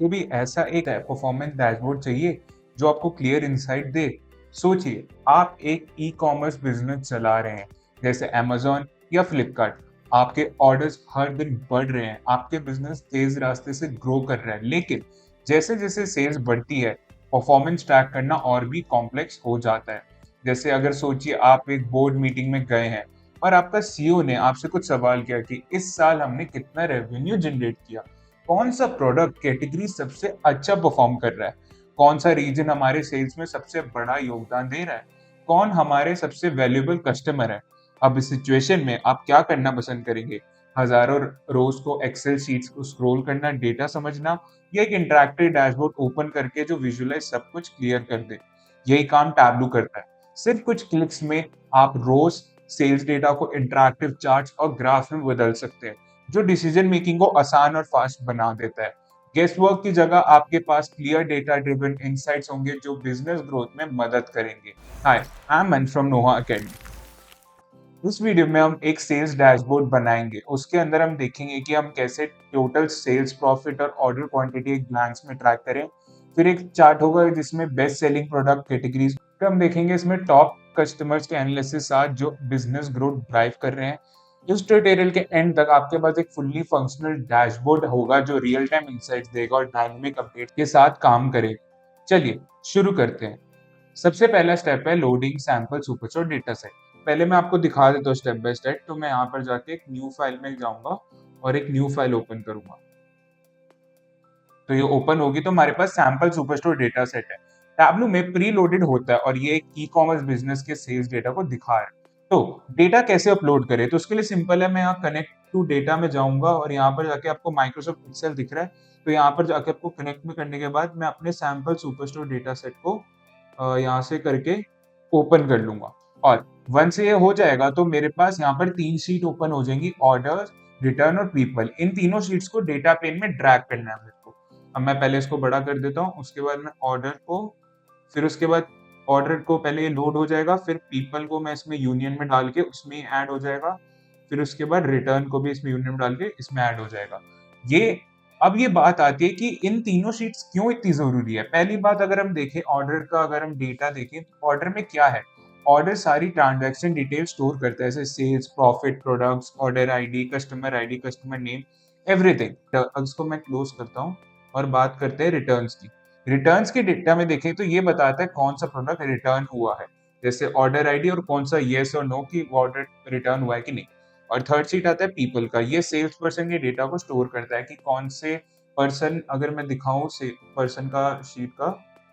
तो भी ऐसा एक परफॉर्मेंस डैशबोर्ड चाहिए जो आपको क्लियर इंसाइट दे। सोचिए, आप एक ई कॉमर्स बिजनेस चला रहे हैं, जैसे अमेजोन या फ्लिपकार्ट। आपके ऑर्डर्स हर दिन बढ़ रहे हैं, आपके बिजनेस तेज रास्ते से ग्रो कर रहा है, लेकिन जैसे जैसे सेल्स बढ़ती है, परफॉर्मेंस ट्रैक करना और भी कॉम्प्लेक्स हो जाता है। जैसे अगर सोचिए, आप एक बोर्ड मीटिंग में गए हैं और आपका सीईओ ने आपसे कुछ सवाल किया कि इस साल हमने कितना रेवेन्यू जनरेट किया, कौन सा प्रोडक्ट कैटेगरी सबसे अच्छा परफॉर्म कर रहा है, कौन सा रीजन हमारे सेल्स में सबसे बड़ा योगदान दे रहा है, कौन हमारे सबसे वैल्यूएबल कस्टमर है। अब इस सिचुएशन में आप क्या करना पसंद करेंगे? हजारों रोज को एक्सेल शीट्स को स्क्रॉल करना, डेटा समझना, या एक इंटरैक्टिव डैशबोर्ड ओपन करके जो विजुअलाइज सब कुछ क्लियर कर दे? यही काम टैबलू करता है। सिर्फ कुछ क्लिक्स में आप रोज सेल्स डेटा को इंटरैक्टिव चार्ट्स और ग्राफ में बदल सकते हैं, जो डिसीजन मेकिंग को आसान और फास्ट बना देता है। गेस्ट वर्क की जगह आपके पास क्लियर डेटा ड्रिवन इंसाइट्स होंगे जो बिजनेस ग्रोथ में मदद करेंगे। हाय, आई एम मन फ्रॉम नोहा एकेडमी। इस वीडियो में हम एक सेल्स डैशबोर्ड बनाएंगे। उसके अंदर हम देखेंगे कि हम कैसे टोटल सेल्स प्रॉफिट और ऑर्डर क्वांटिटी एक ग्लांस में ट्रैक करें। फिर एक चार्ट होगा जिसमें बेस्ट सेलिंग प्रोडक्ट कैटेगरीज, फिर हम देखेंगे इसमें टॉप कस्टमर्स के एनालिसिस साथ जो बिजनेस ग्रोथ ड्राइव कर रहे हैं। इस ट्यूटोरियल के एंड तक आपके पास एक फुल्ली फंक्शनल डैशबोर्ड होगा जो रियल टाइम इंसाइट्स देगा और डायनेमिक अपडेट के साथ काम करेगा। चलिए शुरू करते हैं। सबसे पहला स्टेप है loading sample superstore data set. पहले मैं आपको दिखा देता हूँ स्टेप बाय स्टेप। तो मैं यहाँ पर जाके एक न्यू फाइल में जाऊंगा और एक न्यू फाइल ओपन करूंगा। तो ये ओपन होगी तो हमारे पास सैंपल सुपरस्टोर डेटा सेट है। टैबलू में प्री लोडेड होता है और ये एक ई कॉमर्स बिजनेस के सेल्स डेटा को दिखा रहा है। तो डेटा कैसे अपलोड करें? तो उसके लिए सिंपल है, मैं यहाँ कनेक्ट टू डेटा में जाऊंगा और यहाँ पर जाके आपको माइक्रोसॉफ्ट एक्सेल दिख रहा है। तो यहाँ पर जाके आपको कनेक्ट में करने के बाद मैं अपने सैंपल सुपरस्टोर डेटा सेट को यहाँ से करके ओपन कर लूंगा। और वंस ये हो जाएगा तो मेरे पास यहाँ पर 3 शीट ओपन हो जाएंगी, ऑर्डर्स, रिटर्न और पीपल। इन तीनों शीट्स को डेटा पेन में ड्रैग करना है मेरे को। अब मैं पहले इसको बड़ा कर देता हूँ, उसके बाद मैं ऑर्डर को, फिर उसके बाद ऑर्डर को पहले ये लोड हो जाएगा, फिर पीपल को मैं इसमें यूनियन में डाल के उसमें ऐड हो जाएगा, फिर उसके बाद रिटर्न को भी इसमें यूनियन में डाल के इसमें ऐड हो जाएगा। ये अब ये बात आती है कि इन तीनों शीट्स क्यों इतनी जरूरी है। पहली बात, अगर हम देखें ऑर्डर का, अगर हम डेटा देखें तो ऑर्डर में क्या है? ऑर्डर सारी ट्रांजैक्शन डिटेल स्टोर करता है, जैसे sales, profit, products, order ID, customer name, everything. तो इसको मैं क्लोज करता हूँ और बात करते हैं रिटर्न्स की। रिटर्न्स के डेटा में देखें तो ये बताता है कौन सा प्रोडक्ट रिटर्न हुआ है, जैसे ऑर्डर आईडी, और कौन सा येस और नो की ऑर्डर रिटर्न हुआ है कि नहीं। और थर्ड सीट आता है पीपल का। ये सेल्स पर्सन के डेटा को स्टोर करता है कि कौन से पर्सन, अगर मैं दिखाऊं से पर्सन का शीट का,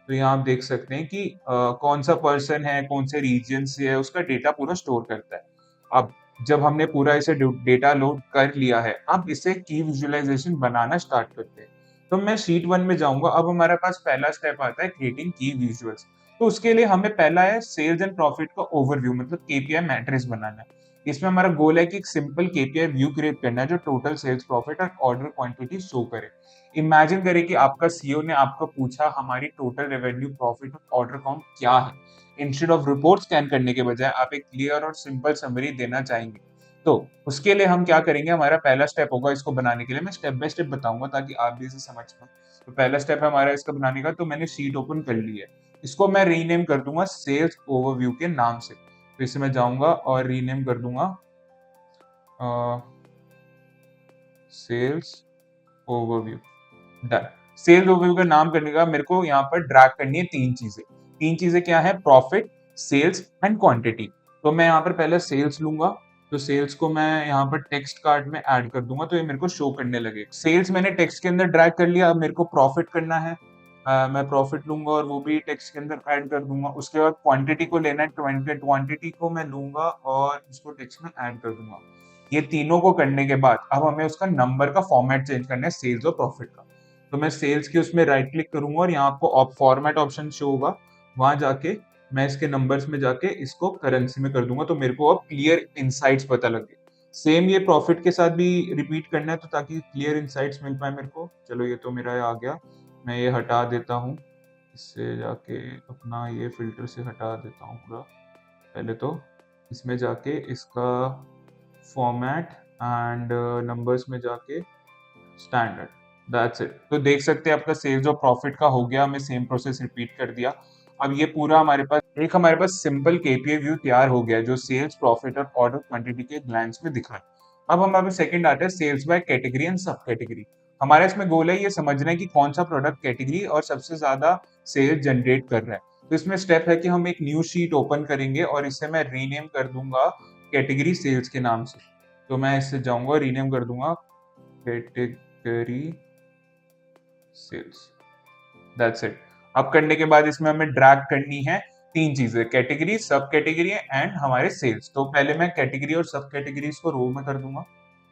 तो यहाँ आप देख सकते हैं कि कौन सा पर्सन है, कौन से रीजन से है, उसका डेटा पूरा स्टोर करता है। अब जब हमने पूरा इसे डेटा लोड कर लिया है, अब इसे की विजुअलाइजेशन बनाना स्टार्ट करते हैं। तो मैं शीट 1 में जाऊंगा। अब हमारे पास पहला स्टेप आता है क्रिएटिंग की विजुअल्स। तो उसके लिए हमें पहला है सेल्स एंड प्रॉफिट का ओवरव्यू, मतलब केपीआई मैट्रिक्स बनाना है। इसमें हमारा गोल है कि एक सिंपल केपीआई व्यू क्रिएट करना है जो टोटल सेल्स प्रॉफिट और ऑर्डर क्वांटिटी शो करे। इमेजिन करें कि आपका सीईओ ने आपको पूछा हमारी टोटल रेवेन्यू, प्रॉफिट और ऑर्डर काउंट क्या है। इंस्टेड ऑफ रिपोर्ट स्कैन करने के बजाय आप एक क्लियर और सिंपल समरी देना चाहेंगे। तो उसके लिए हम क्या करेंगे, हमारा पहला स्टेप होगा इसको बनाने के लिए। मैं स्टेप बाय स्टेप बताऊंगा ताकि आप भी इसे समझ पाए। तो पहला स्टेप है हमारा इसका बनाने का। तो मैंने शीट ओपन कर ली है, इसको मैं रीनेम कर दूंगा सेल्स ओवरव्यू के नाम से। तो इसे मैं जाऊंगा और रीनेम कर दूंगा sales overview. Done. Sales overview का नाम करने का मेरे को यहाँ पर ड्रैग करनी है तीन चीजें। तीन चीजें क्या है? Profit, sales and quantity. तो मैं यहाँ पर पहले सेल्स लूंगा। तो सेल्स को मैं यहाँ पर टेक्स्ट कार्ड में ऐड कर दूंगा तो ये मेरे को शो करने लगे। सेल्स मैंने टेक्स्ट के अंदर ड्रैग कर लिया। अब मेरे को प्रॉफिट करना है। मैं प्रॉफिट लूंगा और वो भी टेक्स्ट के अंदर ऐड कर दूंगा। उसके बाद क्वांटिटी को लेना है, क्वांटिटी को मैं लूंगा और इसको टेक्स्ट में ऐड कर दूंगा। ये तीनों को करने के बाद अब हमें उसका नंबर का फॉर्मेट चेंज करना है, सेल्स और प्रॉफिट का। तो मैं सेल्स के उसमें राइट क्लिक करूंगा और यहाँ आपको फॉर्मेट ऑप्शन शो होगा, वहां जाके मैं इसके नंबर्स में जाके इसको करेंसी में कर दूंगा तो मेरे को अब क्लियर इंसाइट्स पता लगे। सेम ये प्रॉफिट के साथ भी रिपीट करना है तो ताकि क्लियर इंसाइट्स मिल पाए मेरे को। चलो ये तो मेरा आ गया, मैं ये हटा देता हूँ। इससे जाके अपना ये फिल्टर से हटा देता हूँ पूरा। पहले तो इसमें जाके इसका फॉर्मेट एंड नंबर्स में जाके स्टैंडर्ड। That's it. तो देख सकते हैं आपका सेल्स और प्रॉफिट का हो गया, हमें सेम प्रोसेस रिपीट कर दिया। अब ये पूरा हमारे पास सिंपल केपीआई व्यू तैयार हो गया है, जो सेल्स, प्रॉफिट और ऑर्डर क्वांटिटी के ग्लैंस में दिखा है। अब हमारे सेकंड आता है सेल्स बाय कैटेगरी एंड सब कैटेगरी। हमारा इसमें गोल है ये समझना है कि कौन सा प्रोडक्ट कैटेगरी और सबसे ज्यादा सेल्स जनरेट कर रहा है। तो इसमें स्टेप है कि हम एक न्यू शीट ओपन करेंगे और इसे मैं रीनेम कर दूंगा कैटेगरी सेल्स के नाम से। तो मैं इससे जाऊंगा, रीनेम कर दूंगा कैटेगरी सेल्स। That's it. अब करने के बाद इसमें हमें ड्रैग करनी है तीन चीजें, कैटेगरी, सब कैटेगरी एंड हमारे सेल्स। तो पहले मैं कैटेगरी और सब कैटेगरीज को रो में कर दूंगा।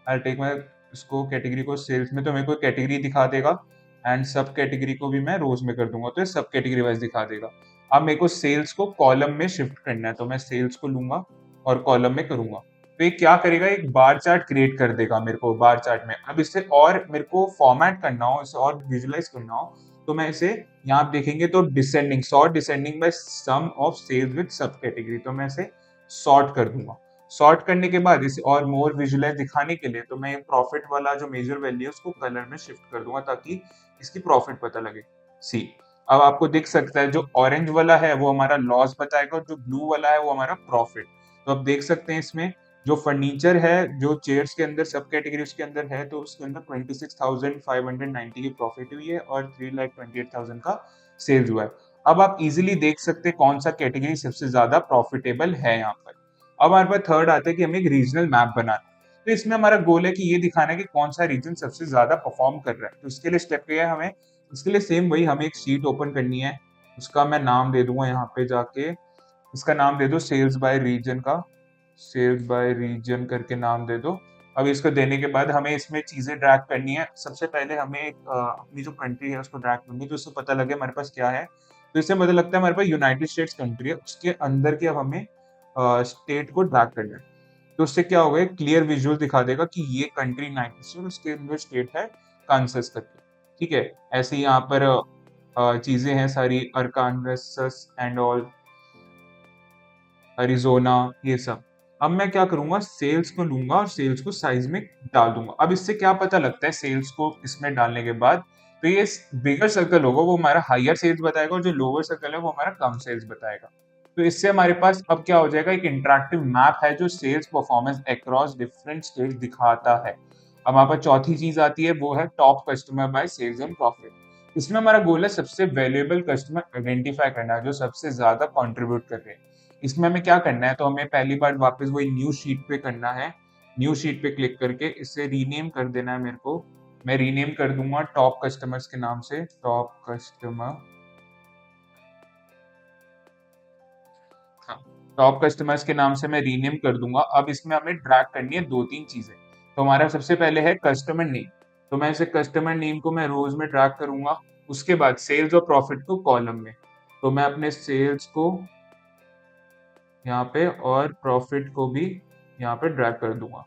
आई टेक मैं इसको कैटेगरी को सेल्स में, तो मेरे को कैटेगरी दिखा देगा एंड सब कैटेगरी को भी मैं रोज में कर दूंगा, तो ये सब कैटेगरी वाइज दिखा देगा। अब मेरे को सेल्स को कॉलम में शिफ्ट करना है, तो मैं सेल्स को लूंगा और कॉलम में करूंगा। तो ये क्या करेगा, एक बार चार्ट क्रिएट कर देगा मेरे को बार चार्ट में। अब इससे और मेरे को फॉर्मेट करना हो, इसे और विजुलाइज करना हो, तो मैं इसे यहाँ आप देखेंगे तो descending, sort descending by sum of sales with sub category, तो मैं इसे सॉर्ट कर दूंगा। सॉर्ट करने के बाद इसे और मोर विजुअलाइज दिखाने के लिए तो मैं प्रॉफिट वाला जो मेजर वैल्यू है उसको कलर में शिफ्ट कर दूंगा ताकि इसकी प्रॉफिट पता लगे। सी, अब आपको दिख सकता है जो ऑरेंज वाला है वो हमारा लॉस बताएगा और जो ब्लू वाला है वो हमारा प्रॉफिट। तो आप देख सकते हैं इसमें जो फर्नीचर है, जो चेयर्स के अंदर सब कैटेगरी उसके अंदर है, तो उसके अंदर 26,590 की प्रॉफिट हुई है और 3,28,000 का सेल्स हुआ है। अब आप इजीली देख सकते हैं कौन सा कैटेगरी सबसे ज्यादा प्रॉफिटेबल है यहाँ पर। अब हमारे पास थर्ड आता है कि हमें एक रीजनल मैप बनाना है। तो इसमें हमारा गोल है कि ये दिखाना है कि कौन सा रीजन सबसे ज्यादा परफॉर्म कर रहा है। तो इसके लिए स्टेप क्या है, हमें इसके लिए सेम वही, हमें एक शीट ओपन करनी है। उसका मैं नाम दे दूंगा यहाँ पे जाके, इसका नाम दे दो सेल्स बाय रीजन का, सेल्स बाय रीजन करके नाम दे दो। अब इसको देने के बाद हमें इसमें चीजें ड्रैग करनी है। सबसे पहले हमें अपनी जो कंट्री है उसको ड्रैग करनी है, तो उससे पता लगे हमारे पास क्या है। तो इससे मुझे लगता है हमारे पास यूनाइटेड स्टेट्स कंट्री है, उसके अंदर की अब हमें स्टेट को ड्रैग करना है। तो उससे क्या होगा, क्लियर विजुअल दिखा देगा कि ये कंट्री यूनाइटेड स्टेट, उसके अंदर स्टेट है कांसास करके। ठीक है, ऐसे ही यहाँ पर चीजें हैं सारी, अरकानसस एंड ऑल, अरिजोना, ये सब। अब मैं क्या करूंगा, सेल्स को लूंगा और सेल्स को साइज में डाल दूंगा। अब इससे क्या पता लगता है सेल्स को इसमें डालने के बाद, तो ये बिगर सर्कल होगा वो हमारा हायर सेल्स बताएगा और जो लोअर सर्कल है वो हमारा कम सेल्स बताएगा। तो इससे हमारे पास अब क्या हो जाएगा, एक इंटरेक्टिव मैप है जो sales performance across different state दिखाता है। अब हमारे पास चौथी चीज आती है, वो है top customer by sales and profit. इसमें हमारा गोल है सबसे वैल्यूएबल कस्टमर आइडेंटिफाई करना, जो सबसे ज्यादा कंट्रीब्यूट कर रहे हैं। इसमें हमें क्या करना है, तो हमें पहली बार वापस वही न्यू शीट पे करना है। न्यू शीट पे क्लिक करके इसे रीनेम कर देना है मेरे को। मैं रीनेम कर दूंगा टॉप कस्टमर्स के नाम से, टॉप कस्टमर। हाँ, टॉप कस्टमर्स के नाम से मैं रीनेम कर दूंगा। अब इसमें हमें ड्रैग करनी है दो तीन चीजें। तो हमारा सबसे पहले है कस्टमर नेम, तो मैं इसे कस्टमर नेम को मैं रोज में ड्रैग करूंगा। उसके बाद सेल्स और प्रॉफिट को कॉलम में, तो मैं अपने सेल्स को यहाँ पे और प्रॉफिट को भी यहाँ पे ड्रैग कर दूंगा।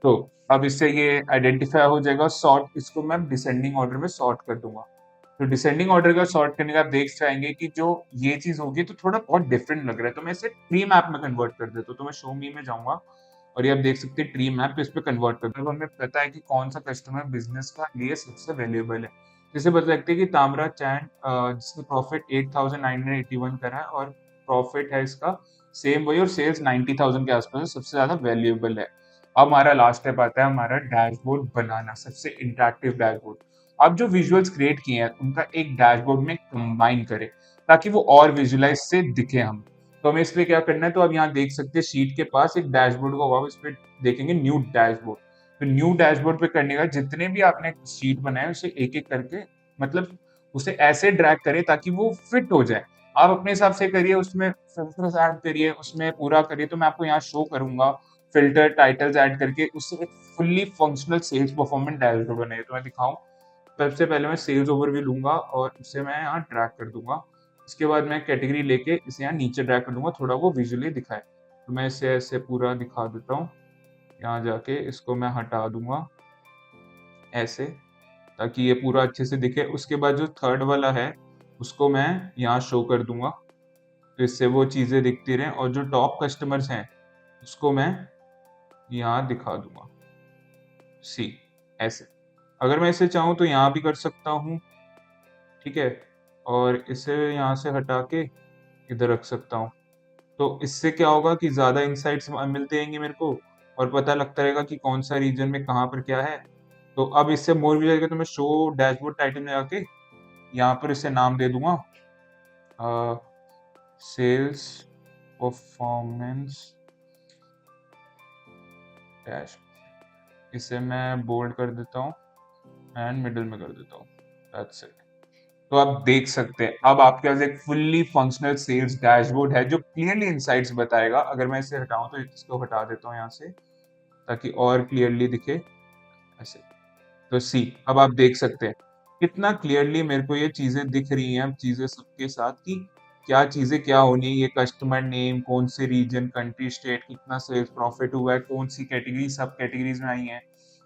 तो अब इससे ये आइडेंटिफाई हो जाएगा। सॉर्ट, इसको मैं डिसेंडिंग ऑर्डर में सॉर्ट कर दूंगा। तो डिसेंडिंग ऑर्डर का सॉर्ट करने का आप देख जाएंगे कि जो ये चीज होगी तो थोड़ा बहुत डिफरेंट लग रहा है, तो मैं इसे ट्री मैप में कन्वर्ट कर देता हूँ। तो मैं शो मी में जाऊंगा और ये आप देख सकते हैं ट्री मैप, इस पे कन्वर्ट कर दो। हमें पता है कि कौन सा कस्टमर बिजनेस का लिए सबसे वैल्यूएबल है। जैसे बता सकते हैं कि ताम्रा चैन, जिसका प्रॉफिट 8,981 करा है और प्रॉफिट है इसका सेम वही, और सेल्स 90,000 के आसपास है, सबसे ज्यादा वैल्यूएबल है। अब हमारा लास्ट स्टेप आता है हमारा डैशबोर्ड बनाना, सबसे इंटरेक्टिव डैशबोर्ड। अब जो विजुअल्स क्रिएट किए हैं उनका एक डैशबोर्ड में कंबाइन करें ताकि वो और विजुअलाइज से दिखे हम। तो हमें इसलिए क्या करना है, तो अब यहाँ देख सकते हैं शीट के पास एक डैशबोर्ड का होगा, इस पे देखेंगे न्यू डैशबोर्ड। तो न्यू डैशबोर्ड पे करने का जितने भी आपने शीट बनाए उसे एक एक करके, मतलब उसे ऐसे ड्रैग करें ताकि वो फिट हो जाए। आप अपने हिसाब से करिए, उसमें फिल्टर्स ऐड करिए, उसमें पूरा करिए। तो मैं आपको यहाँ शो करूंगा फिल्टर टाइटल्स ऐड करके उससे एक fully functional sales performance dashboard बनाए। तो मैं दिखाऊं, सबसे पहले मैं सेल्स ओवरव्यू लूंगा और उसे मैं यहाँ ड्रैग कर दूंगा। उसके बाद मैं कैटेगरी लेके इसे यहाँ नीचे ड्रैग कर दूंगा, थोड़ा वो विजुअली दिखाए। तो मैं इसे ऐसे पूरा दिखा देता हूँ। यहाँ जाके इसको मैं हटा दूंगा ऐसे, ताकि ये पूरा अच्छे से दिखे। उसके बाद जो थर्ड वाला है उसको मैं यहाँ शो कर दूंगा, तो इससे वो चीजें दिखती रहें। और जो टॉप कस्टमर्स हैं उसको मैं यहाँ दिखा दूंगा, सी, ऐसे। अगर मैं इसे चाहूँ तो यहाँ भी कर सकता हूँ, ठीक है? और इसे यहाँ से हटा के इधर रख सकता हूँ। तो इससे क्या होगा कि ज़्यादा इनसाइट्स मिलते रहेंगे मेरे को और पता लगता रहेगा कि कौन-सा रीजन में कहाँ पर क्या है। तो अब इससे मोर भी जाएगा तो मैं शो डैशबोर्ड टाइटल में जाके यहाँ पर इसे नाम दे दूँगा सेल्स परफॉर्मेंस डैश। इसे मैं बोल्ड कर देता हूँ एंड मिडल में कर देता हूँ। That's it. तो आप देख सकते हैं अब आपके पास एक फुल्ली फंक्शनल सेल्स डैशबोर्ड है जो क्लियरली इनसाइट्स बताएगा। अगर मैं इसे हटाऊं तो इसको हटा देता हूँ यहाँ से ताकि और क्लियरली दिखे ऐसे। तो सी अब आप देख सकते हैं कितना क्लियरली मेरे को ये चीजें दिख रही हैं, अब चीजें सबके साथ कि क्या चीजें क्या होनी है, ये कस्टमर नेम, कौन से रीजन, कंट्री, स्टेट, कितना सेल्स प्रॉफिट हुआ है, कौन सी कैटेगरी सब कैटेगरीज में आई हैं।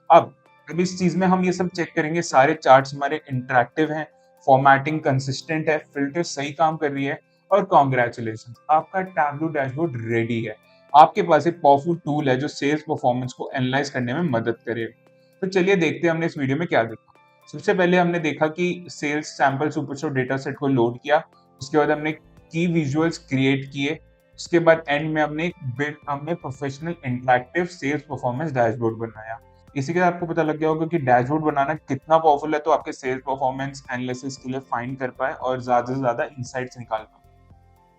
अब अब इस चीज में हम ये सब चेक करेंगे, सारे चार्ट्स हमारे इंटरेक्टिव हैं, फॉर्मेटिंग कंसिस्टेंट है, फिल्टर सही काम कर रही है और कॉन्ग्रेचुलेशन आपका टैबलू डैशबोर्ड रेडी है। आपके पास एक पावरफुल टूल है जो सेल्स परफॉर्मेंस को एनालाइज करने में मदद करेगा। तो चलिए देखते हैं हमने इस वीडियो में क्या देखा। सबसे पहले हमने देखा कि sales sample superstore data set को लोड किया, उसके बाद हमने की विजुअल्स क्रिएट किए, उसके बाद एंड में हमने professional interactive sales performance dashboard बनाया। इसी के साथ आपको पता लग गया होगा कि डैशबोर्ड बनाना कितना पावरफुल है तो आपके सेल्स परफॉर्मेंस एनालिसिस के लिए फाइंड कर पाए और ज्यादा से ज्यादा इंसाइट्स निकाल पाए।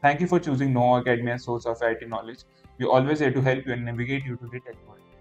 Thank you for choosing Know Academy as source of IT knowledge. We always here to help you and navigate you to the tech world.